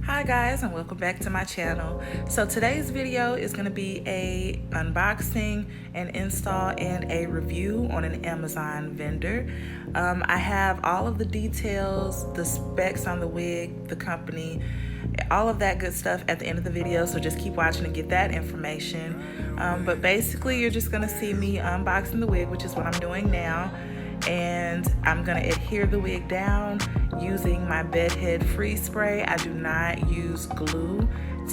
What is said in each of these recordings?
Hi guys, and welcome back to my channel. So today's video is going to be a unboxing, an install, and a review on an Amazon vendor. I have all of the details, the specs on the wig, the company, all of that good stuff at the end of the video, so just keep watching and get that information. But basically you're just going to see me unboxing the wig, which is what I'm doing now. And I'm gonna adhere the wig down using my bedhead freeze spray. I do not use glue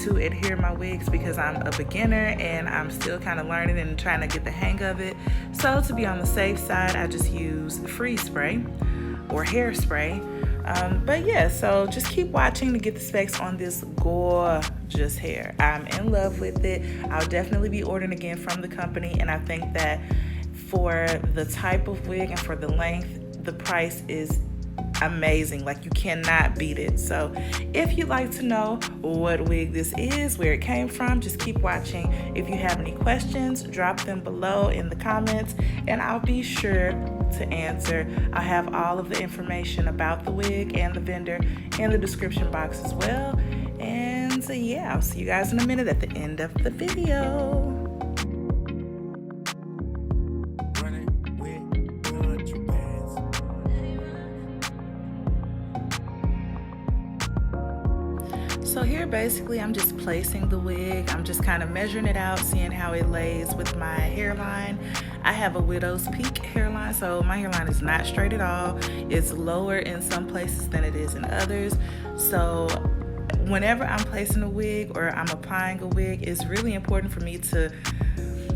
to adhere my wigs because I'm a beginner and I'm still kind of learning and trying to get the hang of it. So to be on the safe side, I just use freeze spray or hairspray. But yeah, so just keep watching to get the specs on this gorgeous hair. I'm in love with it. I'll definitely be ordering again from the company, and I think that for the type of wig and for the length, the price is amazing. Like, you cannot beat it. So if you'd like to know what wig this is, where it came from, just keep watching. If you have any questions, drop them below in the comments and I'll be sure to answer. I'll have all of the information about the wig and the vendor in the description box as well. And so yeah, I'll see you guys in a minute at the end of the video. So here basically I'm just placing the wig. I'm just kind of measuring it out, seeing how it lays with my hairline. I have a widow's peak hairline, so my hairline is not straight at all. It's lower in some places than it is in others. So whenever I'm placing a wig or I'm applying a wig, it's really important for me to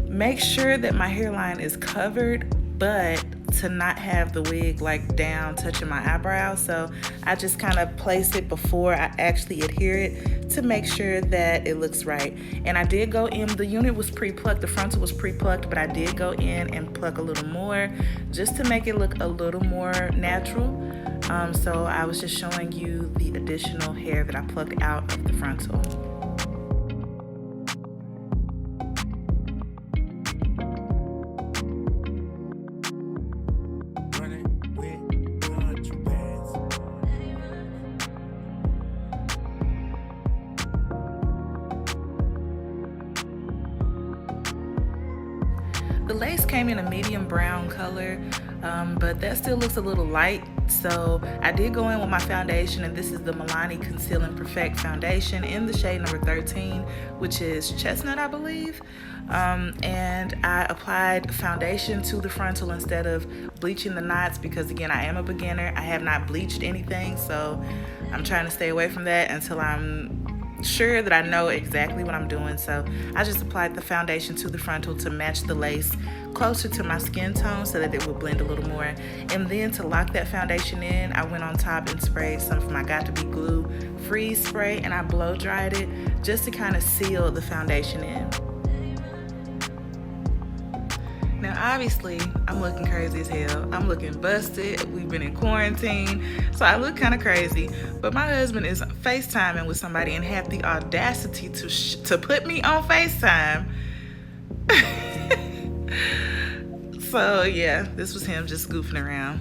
make sure that my hairline is covered, but to not have the wig like down touching my eyebrows. So I just kind of place it before I actually adhere it to make sure that it looks right. And I did go in, the unit was pre-plucked, the frontal was pre-plucked, but I did go in and pluck a little more just to make it look a little more natural. So I was just showing you the additional hair that I plucked out of the frontal. The lace came in a medium brown color, but that still looks a little light. So I did go in with my foundation, and this is the Milani Conceal and Perfect foundation in the shade number 13, which is chestnut, I believe. And I applied foundation to the frontal instead of bleaching the knots because, again, I am a beginner. I have not bleached anything, so I'm trying to stay away from that until I'm sure that I know exactly what I'm doing. So I just applied the foundation to the frontal to match the lace closer to my skin tone so that it would blend a little more. And then to lock that foundation in, I went on top and sprayed some of my Got To Be Glue freeze spray, and I blow dried it just to kind of seal the foundation in. Now obviously I'm looking crazy as hell. I'm looking busted. We've been in quarantine, so I look kind of crazy. But my husband is FaceTiming with somebody and had the audacity to put me on FaceTime. So yeah, this was him just goofing around.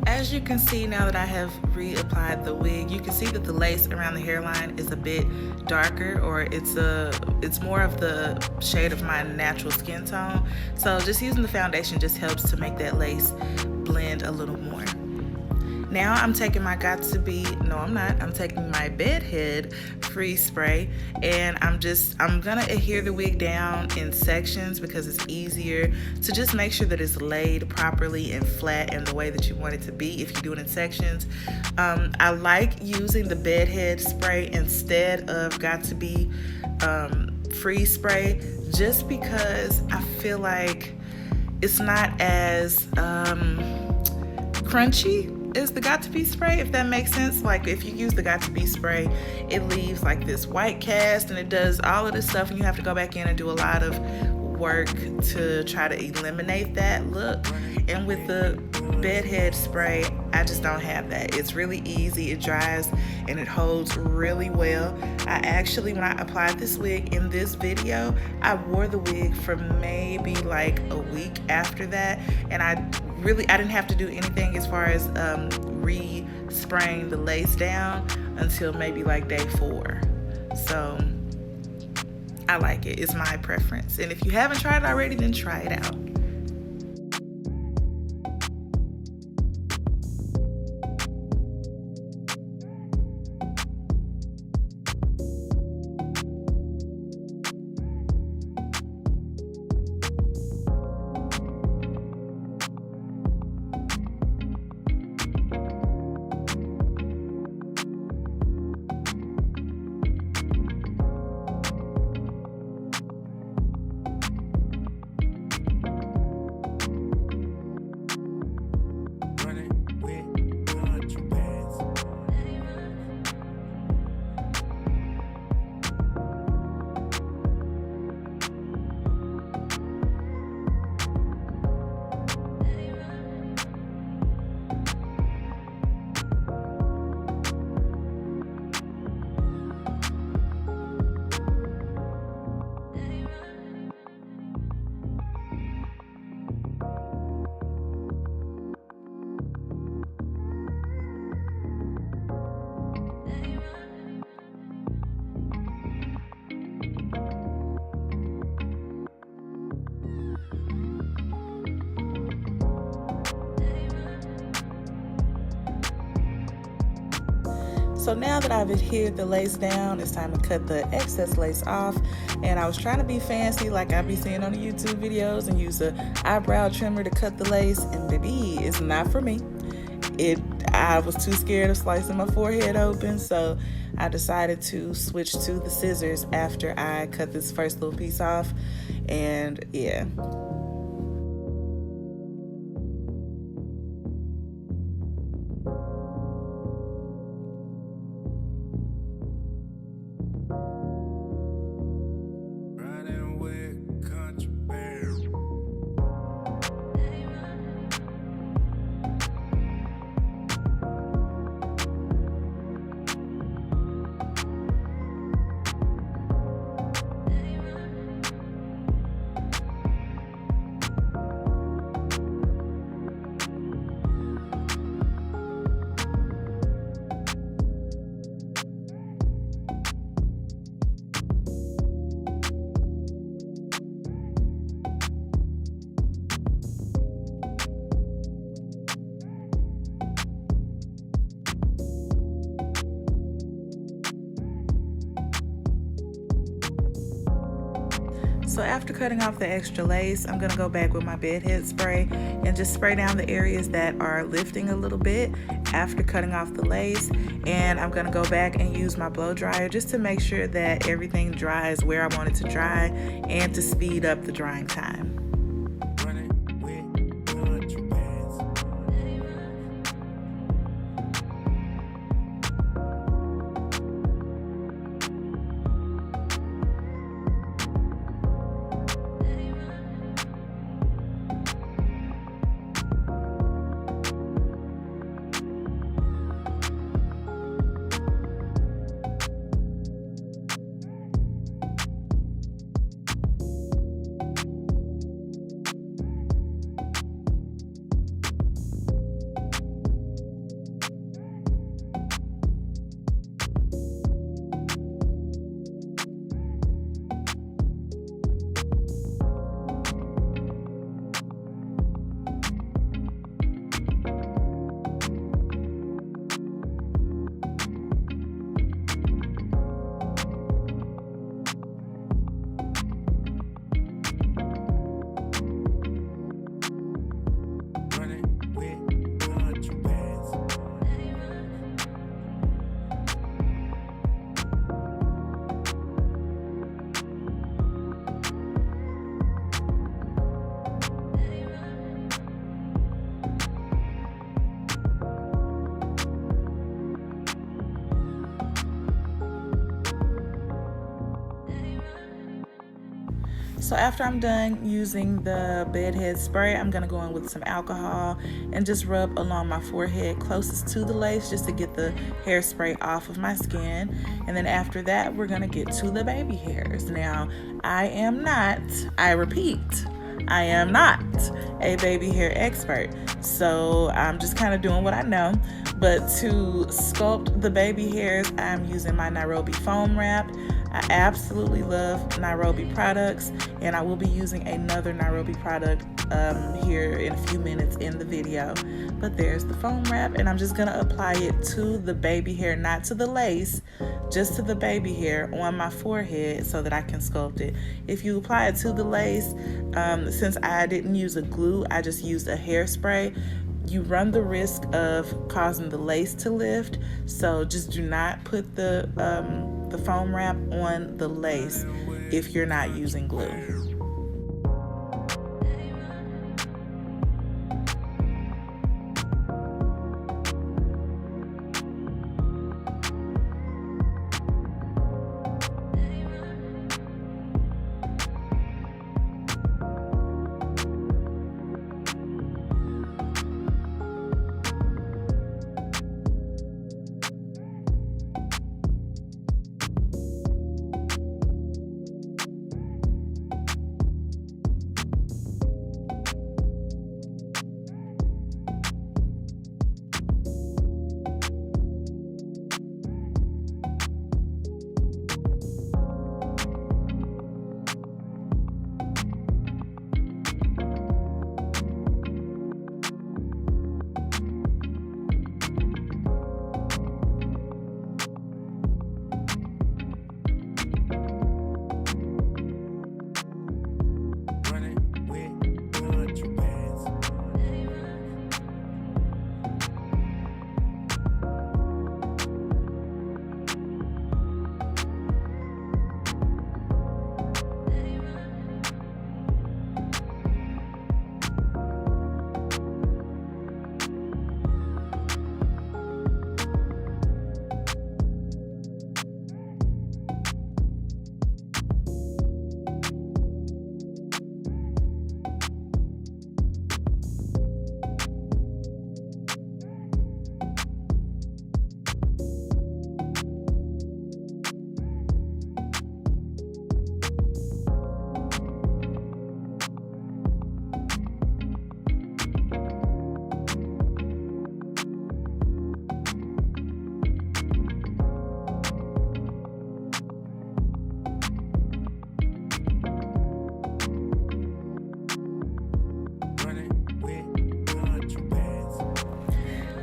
As you can see, now that I have reapplied the wig, you can see that the lace around the hairline is a bit darker, or it's more of the shade of my natural skin tone. So just using the foundation just helps to make that lace blend a little more. Now I'm taking my I'm taking my bedhead freeze spray, and I'm gonna adhere the wig down in sections because it's easier to just make sure that it's laid properly and flat in the way that you want it to be if you do it in sections. I like using the bedhead spray instead of Got To Be freeze spray just because I feel like it's not as crunchy is the Got To Be spray, if that makes sense. Like, if you use the Got To Be spray, it leaves like this white cast and it does all of this stuff, and you have to go back in and do a lot of work to try to eliminate that look. And with the bedhead spray, I just don't have that. It's really easy, it dries, and it holds really well. I actually, when I applied this wig in this video, I wore the wig for maybe like a week after that, and I didn't have to do anything as far as re-spraying the lace down until maybe like day 4. So I like it. It's my preference. And if you haven't tried it already, then try it out. So now that I've adhered the lace down, it's time to cut the excess lace off. And I was trying to be fancy like I be seeing on the YouTube videos and use an eyebrow trimmer to cut the lace, and baby, it's not for me. I was too scared of slicing my forehead open, so I decided to switch to the scissors after I cut this first little piece off, and yeah. So after cutting off the extra lace, I'm gonna go back with my bedhead spray and just spray down the areas that are lifting a little bit after cutting off the lace. And I'm gonna go back and use my blow dryer just to make sure that everything dries where I want it to dry and to speed up the drying time. So after I'm done using the bedhead spray, I'm gonna go in with some alcohol and just rub along my forehead closest to the lace just to get the hairspray off of my skin. And then after that, we're gonna get to the baby hairs. Now, I repeat, I am not a baby hair expert, so I'm just kind of doing what I know. But to sculpt the baby hairs, I'm using my Nairobi foam wrap. I absolutely love Nairobi products, and I will be using another Nairobi product here in a few minutes in the video. But there's the foam wrap, and I'm just gonna apply it to the baby hair, not to the lace, just to the baby hair on my forehead so that I can sculpt it. If you apply it to the lace, since I didn't use a glue, I just used a hairspray, you run the risk of causing the lace to lift. So just do not put the foam wrap on the lace if you're not using glue.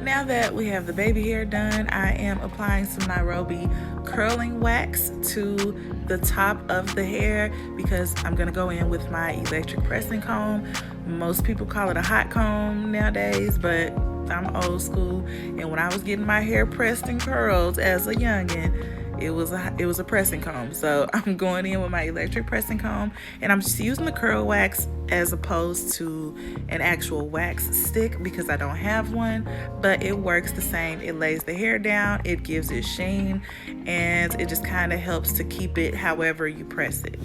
Now that we have the baby hair done, I am applying some Nairobi curling wax to the top of the hair because I'm gonna go in with my electric pressing comb. Most people call it a hot comb nowadays, but I'm old school, and when I was getting my hair pressed and curled as a youngin', it was a pressing comb. So I'm going in with my electric pressing comb, and I'm just using the curl wax as opposed to an actual wax stick because I don't have one, but it works the same. It lays the hair down, it gives it sheen, and it just kind of helps to keep it however you press it.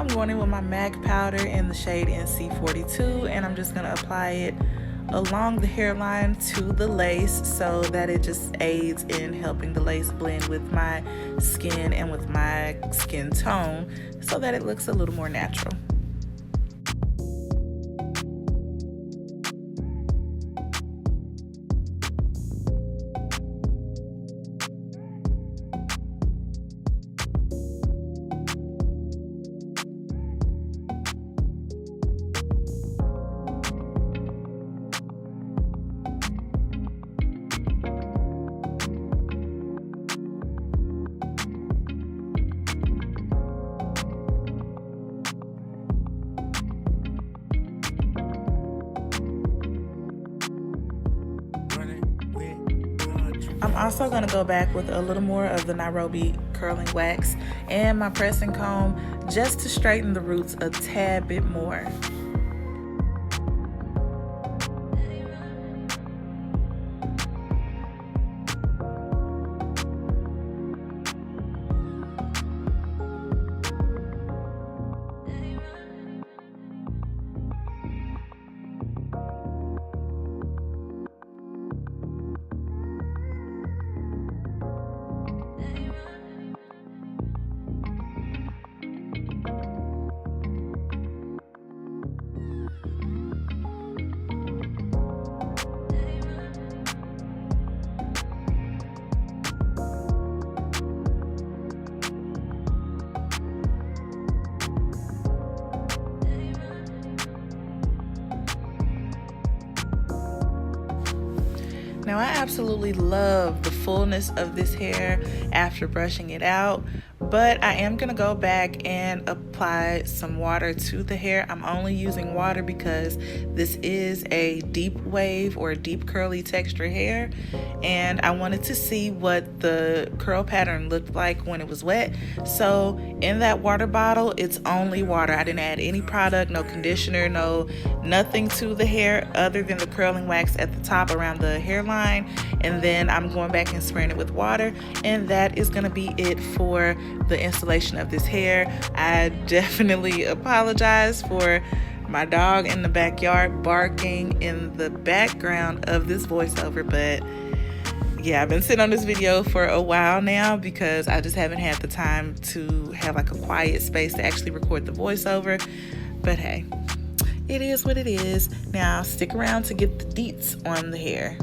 I'm going in with my MAC powder in the shade NC42, and I'm just going to apply it along the hairline to the lace so that it just aids in helping the lace blend with my skin and with my skin tone so that it looks a little more natural. I'm also going to go back with a little more of the Nairobi curling wax and my pressing comb just to straighten the roots a tad bit more. Now I absolutely love the fullness of this hair after brushing it out, but I am going to go back and apply some water to the hair. I'm only using water because this is a deep wave or deep curly texture hair, and I wanted to see what the curl pattern looked like when it was wet. So in that water bottle, it's only water. I didn't add any product, no conditioner, nothing to the hair other than the curling wax at the top around the hairline, and then I'm going back and spraying it with water, and that is going to be it for the installation of this hair. I definitely apologize for my dog in the backyard barking in the background of this voiceover, but yeah, I've been sitting on this video for a while now because I just haven't had the time to have like a quiet space to actually record the voiceover. But hey, it is what it is. Now stick around to get the deets on the hair.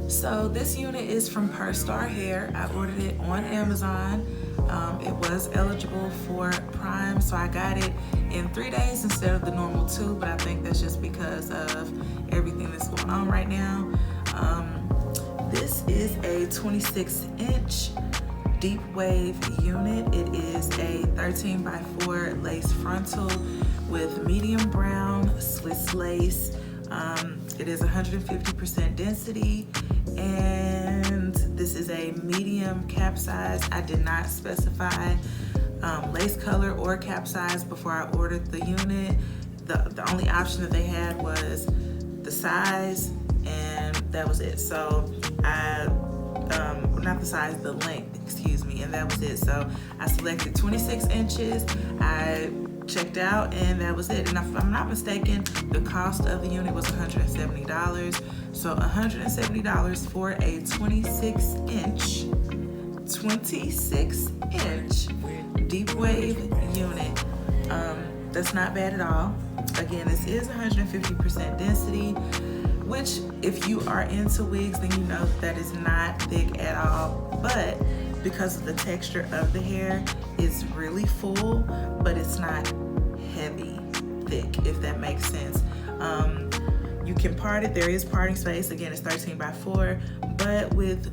So this unit is from Perstar Hair. I ordered it on Amazon. It was eligible for Prime, so I got it in 3 days instead of the normal 2, but I think that's just because of everything that's going on right now. This is a 26-inch deep wave unit. It is a 13x4 lace frontal with medium brown Swiss lace. It is 150% density, and this is a medium cap size. I did not specify lace color or cap size before I ordered the unit. The only option that they had was the size, and that was it. So not the size, the length, excuse me, and that was it. So I selected 26 inches. I checked out, and that was it. And if I'm not mistaken, the cost of the unit was $170. So $170 for a 26-inch deep wave unit. That's not bad at all. Again, this is 150% density, which if you are into wigs, then you know that is not thick at all. But because of the texture of the hair, it's really full, but it's not heavy, thick, if that makes sense. You can part it. There is parting space. Again, it's 13x4, but with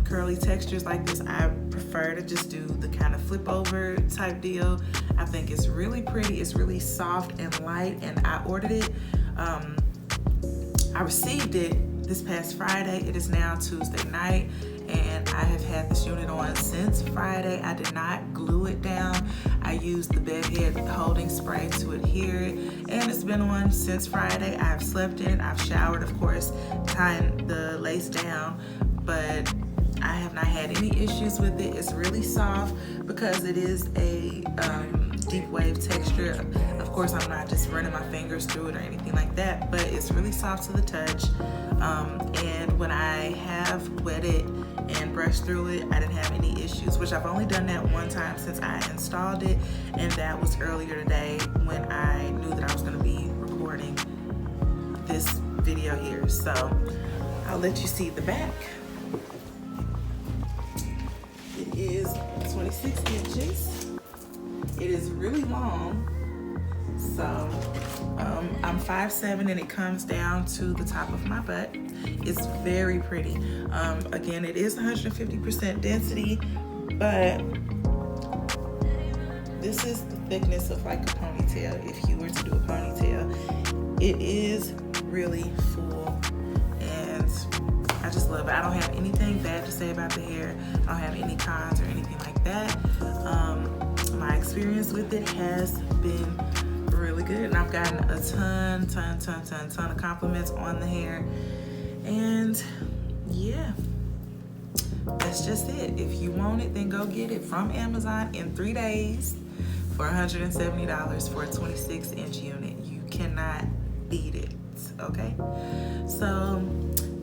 curly textures like this, I prefer to just do the kind of flip over type deal. I think it's really pretty. It's really soft and light, and I ordered it. I received it this past Friday. It is now Tuesday night, and I have had this unit on since Friday. I did not glue it down. I used the bed head holding spray to adhere it, and it's been on since Friday. I've slept in it. I've showered, of course, tying the lace down, but I have not had any issues with it. It's really soft because it is a deep wave texture. Of course, I'm not just running my fingers through it or anything like that, but it's really soft to the touch. And when I have wetted and brushed through it, I didn't have any issues, which I've only done that one time since I installed it, and that was earlier today when I knew that I was going to be recording this video here. So I'll let you see the back. It is 26 inches. It is really long. So I'm 5'7", and it comes down to the top of my butt. It's very pretty. Again, it is 150% density, but this is the thickness of like a ponytail if you were to do a ponytail. It is really full, and I just love it. I don't have anything bad to say about the hair. I don't have any cons or anything like that. My experience with it has been really good, and I've gotten a ton of compliments on the hair. And yeah, that's just it. If you want it, then go get it from Amazon in 3 days for $170 for a 26-inch unit. You cannot beat it, okay? So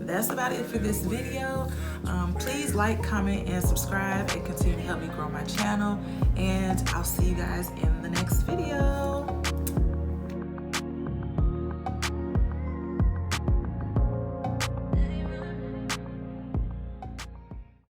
that's about it for this video. Please like, comment, and subscribe, and continue to help me grow my channel. And I'll see you guys in the next video.